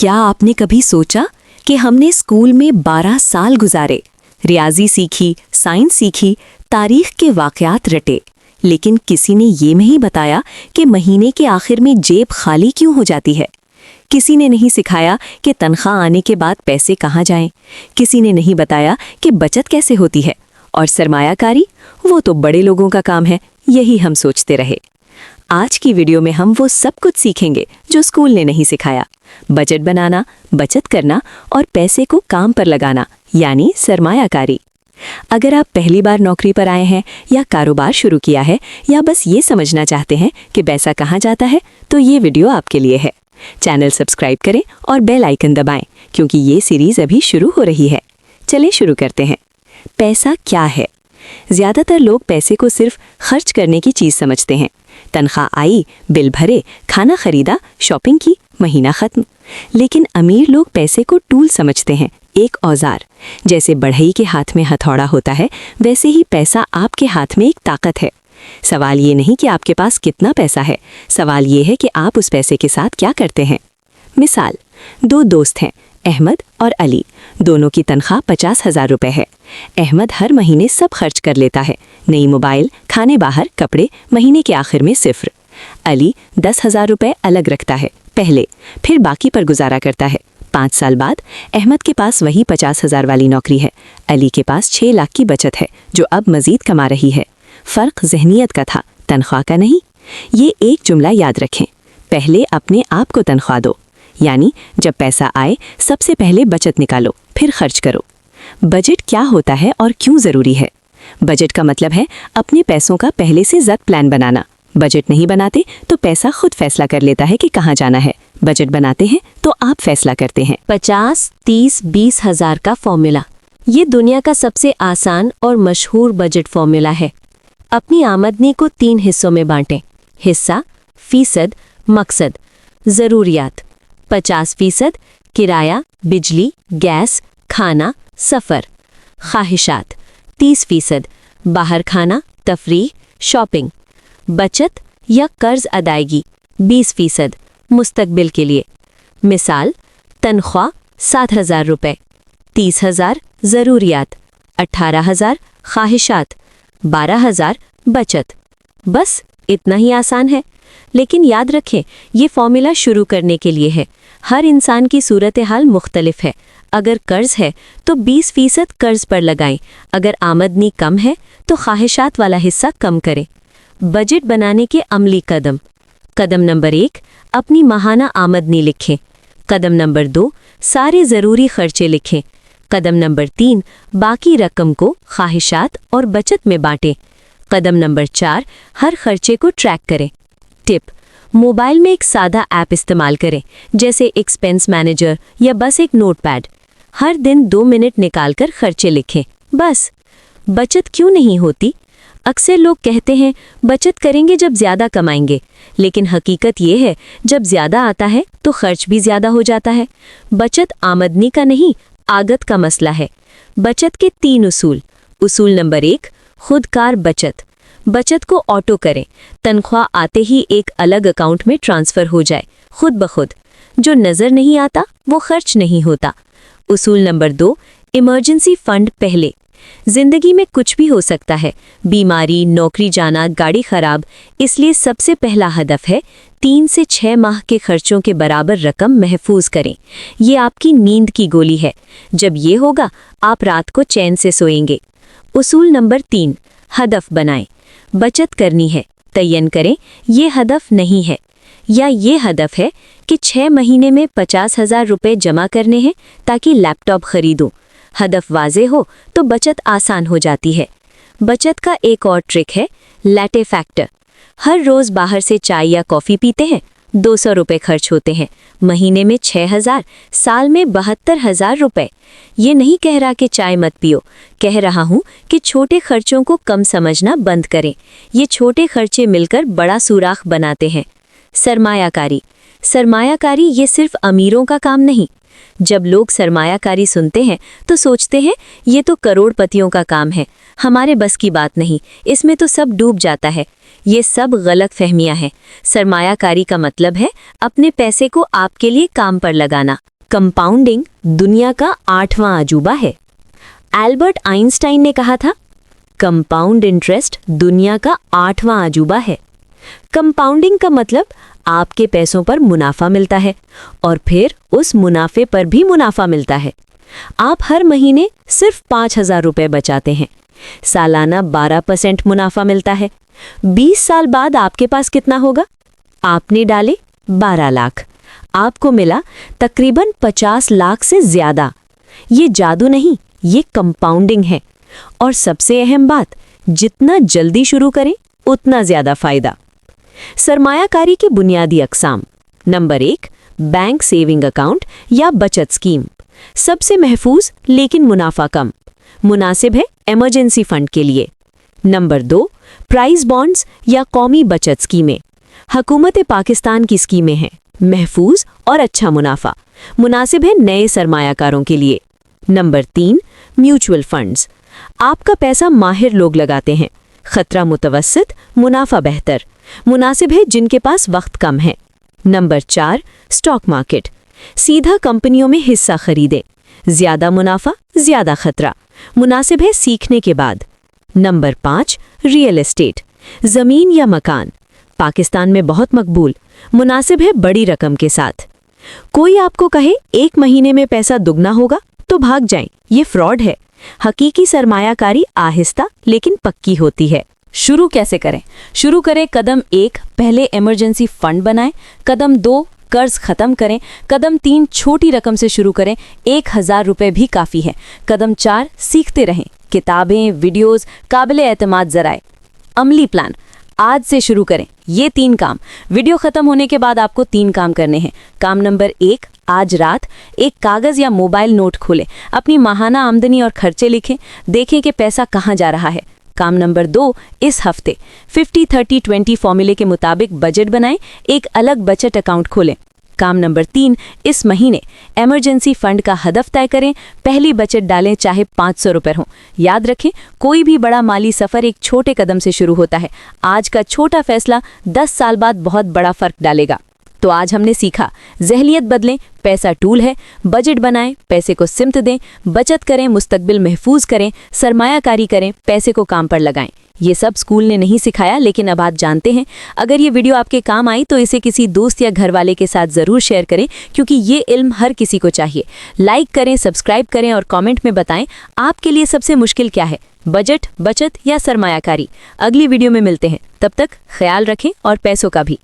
क्या आपने कभी सोचा कि हमने स्कूल में 12 साल गुजारे, रियाजी सीखी, साइंस सीखी, तारीख के वाक़यात रटे, लेकिन किसी ने ये नहीं बताया कि महीने के आखिर में जेब खाली क्यों हो जाती है। किसी ने नहीं सिखाया कि तनख्वाह आने के बाद पैसे कहाँ जाएं। किसी ने नहीं बताया कि बचत कैसे होती है, और सरमायाकारी वो तो बड़े लोगों का काम है, यही हम सोचते रहे। आज की वीडियो में हम वो सब कुछ सीखेंगे जो स्कूल ने नहीं सिखाया। बजट बनाना, बचत करना और पैसे को काम पर लगाना, यानी सरमायाकारी। अगर आप पहली बार नौकरी पर आए हैं या कारोबार शुरू किया है या बस ये समझना चाहते हैं कि पैसा कहाँ जाता है, तो ये वीडियो आपके लिए है। चैनल सब्सक्राइब करें और बेल आइकन दबाएं, क्योंकि ये सीरीज अभी शुरू हो रही है। चलिए शुरू करते हैं। पैसा क्या है? ज़्यादातर लोग पैसे को सिर्फ खर्च करने की चीज़ समझते हैं। तनख्वाह आई, बिल भरे, खाना खरीदा, शॉपिंग की, महीना खत्म। लेकिन अमीर लोग पैसे को टूल समझते हैं, एक औजार। जैसे बढ़ई के हाथ में हथौड़ा होता है, वैसे ही पैसा आपके हाथ में एक ताकत है। सवाल ये नहीं कि आपके पास कितना पैसा है, सवाल ये है कि आप उस पैसे के साथ क्या करते हैं। मिसाल, दो दोस्त हैं, अहमद और अली। दोनों की तनख्वाह 50,000 रुपये है। अहमद हर महीने सब खर्च कर लेता है, नई मोबाइल, खाने बाहर, कपड़े, महीने के आखिर में सिफर। अली 10,000 रुपये अलग रखता है पहले, फिर बाकी पर गुजारा करता है। 5 साल बाद अहमद के पास वही 50,000 वाली नौकरी है। अली के पास 6 लाख की बचत है, जो अब मजीद कमा रही है। फ़र्क ज़हनियत का था, तनख्वाह का नहीं। ये एक जुमला याद रखें, पहले अपने आप को तनख्वाह दो, यानी जब पैसा आए सबसे पहले बचत निकालो, फिर खर्च करो। बजट क्या होता है और क्यों ज़रूरी है? बजट का मतलब है अपने पैसों का पहले से ज़ब्त प्लान बनाना। बजट नहीं बनाते तो पैसा खुद फैसला कर लेता है कि कहाँ जाना है। बजट बनाते हैं तो आप फैसला करते हैं। 50, 30, 20,000 का फॉर्मूला, ये दुनिया का सबसे आसान और मशहूर बजट फॉर्मूला है। अपनी आमदनी को 3 हिस्सों में बांटें। हिस्सा, फीसद, मकसद। ज़रूरियात 50% किराया, बिजली, गैस, खाना, सफ़र। ख्वाहिशात 30% बाहर खाना, तफरीह, शॉपिंग। बचत या कर्ज अदायगी 20% मुस्तकबिल के लिए। मिसाल, तनख्वाह 7,000 रुपये, 30,000 ज़रूरियात, 18,000 ख्वाहिशात, 12,000 बचत। बस इतना ही आसान है। लेकिन याद रखें, ये फॉर्मूला शुरू करने के लिए है। हर इंसान की सूरत हाल मुख्तलिफ है। अगर कर्ज है तो 20% कर्ज पर लगाएं। अगर आमदनी कम है तो ख्वाहिशात वाला हिस्सा कम करें। बजट बनाने के अमली कदम। कदम नंबर 1, अपनी माहाना आमदनी लिखें। कदम नंबर 2, सारे ज़रूरी खर्चे लिखें। कदम नंबर 3, बाकी रकम को ख्वाहिशात और बचत में बांटें। कदम नंबर 4, हर खर्चे को ट्रैक करें। टिप: मोबाइल में एक सादा ऐप इस्तेमाल करें, जैसे एक्सपेंस मैनेजर या बस एक नोटपैड। हर दिन 2 मिनट निकालकर खर्चे लिखें, बस। बचत क्यों नहीं होती? अक्सर लोग कहते हैं बचत करेंगे जब ज़्यादा कमाएंगे, लेकिन हकीकत ये है जब ज़्यादा आता है तो खर्च भी ज़्यादा हो जाता है। बचत आमदनी का नहीं, आदत का मसला है। बचत के 3 उसूल। उसूल नंबर 1, खुदकार बचत। बचत को ऑटो करें, तनख्वाह आते ही एक अलग अकाउंट में ट्रांसफ़र हो जाए, खुद ब खुद। जो नज़र नहीं आता वो खर्च नहीं होता। उसूल नंबर 2, इमरजेंसी फ़ंड पहले। ज़िंदगी में कुछ भी हो सकता है, बीमारी, नौकरी जाना, गाड़ी ख़राब। इसलिए सबसे पहला हदफ है 3 से 6 माह के खर्चों के बराबर रकम महफूज करें। ये आपकी नींद की गोली है। जब ये होगा आप रात को चैन से सोएंगे। उसूल नंबर 3, हदफ बनाएं। बचत करनी है, तयन करें ये हदफ नहीं है, या ये हदफ है कि 6 महीने में 50,000 रुपये जमा करने हैं ताकि लैपटॉप खरीदूं। हदफ वाजे हो तो बचत आसान हो जाती है। बचत का एक और ट्रिक है लैटे फैक्टर। हर रोज़ बाहर से चाय या कॉफ़ी पीते हैं, 200 रुपये खर्च होते हैं। महीने में 6,000, साल में 72,000 रुपये। ये नहीं कह रहा कि चाय मत पियो, कह रहा हूँ कि छोटे खर्चों को कम समझना बंद करें। ये छोटे खर्चे मिलकर बड़ा सुराख बनाते हैं। सरमायाकारी सरमायाकारी ये सिर्फ अमीरों का काम नहीं। जब लोग सरमायाकारी सुनते हैं तो सोचते हैं ये तो करोड़पतियों का काम है, हमारे बस की बात नहीं, इसमें तो सब डूब जाता है। ये सब गलत फहमियां हैं। सरमायाकारी का मतलब है अपने पैसे को आपके लिए काम पर लगाना। कंपाउंडिंग दुनिया का 8वां अजूबा है। एल्बर्ट आइंस्टाइन ने कहा था, कंपाउंड इंटरेस्ट दुनिया का 8वां अजूबा है। कंपाउंडिंग का मतलब आपके पैसों पर मुनाफा मिलता है और फिर उस मुनाफे पर भी मुनाफा मिलता है। आप हर महीने सिर्फ 5,000 रुपये बचाते हैं, सालाना 12% मुनाफा मिलता है। 20 साल बाद आपके पास कितना होगा? आपने डाले 12 लाख, आपको मिला तकरीबन 50 लाख से ज्यादा। ये जादू नहीं, ये कंपाउंडिंग है। और सबसे अहम बात, जितना जल्दी शुरू करें उतना ज्यादा फायदा। सरमायाकारी की बुनियादी अक़साम। नंबर 1, बैंक सेविंग अकाउंट या बचत स्कीम। सबसे महफूज लेकिन मुनाफा कम, मुनासिब है इमरजेंसी फंड के लिए। नंबर 2, प्राइज बॉन्ड्स या कौमी बचत स्कीमें। हुकूमत पाकिस्तान की स्कीमें हैं, महफूज और अच्छा मुनाफा, मुनासिब है नए सरमायाकारों के लिए। Number 3, mutual funds. आपका पैसा माहिर लोग लगाते हैं, खतरा मुतवस्सित, मुनाफा बेहतर, मुनासिब है जिनके पास वक्त कम है। Number 4, stock market. सीधा कंपनियों में हिस्सा खरीदें, ज्यादा मुनाफा ज्यादा खतरा, मुनासिब है सीखने के बाद। नंबर 5, रियल एस्टेट, जमीन या मकान। पाकिस्तान में बहुत मकबूल, मुनासिब है बड़ी रकम के साथ। कोई आपको कहे 1 महीने में पैसा दुगना होगा तो भाग जाएं, ये फ्रॉड है। हकीकी सरमायाकारी आहिस्ता लेकिन पक्की होती है। शुरू कैसे करें? शुरू करें कदम 1, पहले इमरजेंसी फंड बनाएं। कदम 2, कर्ज खत्म करें। कदम 3, छोटी रकम से शुरू करें, 1,000 रुपये भी काफ़ी है। कदम 4, सीखते रहें, किताबें, वीडियोस, काबिले एतमाद ज़राए। अमली प्लान, आज से शुरू करें ये 3 काम। वीडियो ख़त्म होने के बाद आपको 3 काम करने हैं। काम नंबर 1, आज रात एक कागज़ या मोबाइल नोट खोलें, अपनी माहाना आमदनी और खर्चे लिखें, देखें कि पैसा कहाँ जा रहा है। काम नंबर 2, इस हफ्ते 50-30-20 फॉर्मूले के मुताबिक बजट बनाएं, एक अलग बचत अकाउंट खोलें। काम नंबर 3, इस महीने इमरजेंसी फंड का हदफ तय करें, पहली बचत डालें चाहे 500 रुपये हों। याद रखें, कोई भी बड़ा माली सफ़र एक छोटे कदम से शुरू होता है। आज का छोटा फैसला 10 साल बाद बहुत बड़ा फ़र्क डालेगा। तो आज हमने सीखा, ज़हनियत बदलें, पैसा टूल है, बजट बनाएं, पैसे को सिमत दें, बचत करें, मुस्तकबिल महफूज करें, सरमायाकारी करें, पैसे को काम पर लगाएं। ये सब स्कूल ने नहीं सिखाया, लेकिन अब आप जानते हैं। अगर ये वीडियो आपके काम आई तो इसे किसी दोस्त या घर वाले के साथ ज़रूर शेयर करें, क्योंकि ये इल्म हर किसी को चाहिए। लाइक करें, सब्सक्राइब करें और कमेंट में बताएं आपके लिए सबसे मुश्किल क्या है, बजट, बचत या सरमायाकारी। अगली वीडियो में मिलते हैं, तब तक ख्याल रखें और पैसों का भी।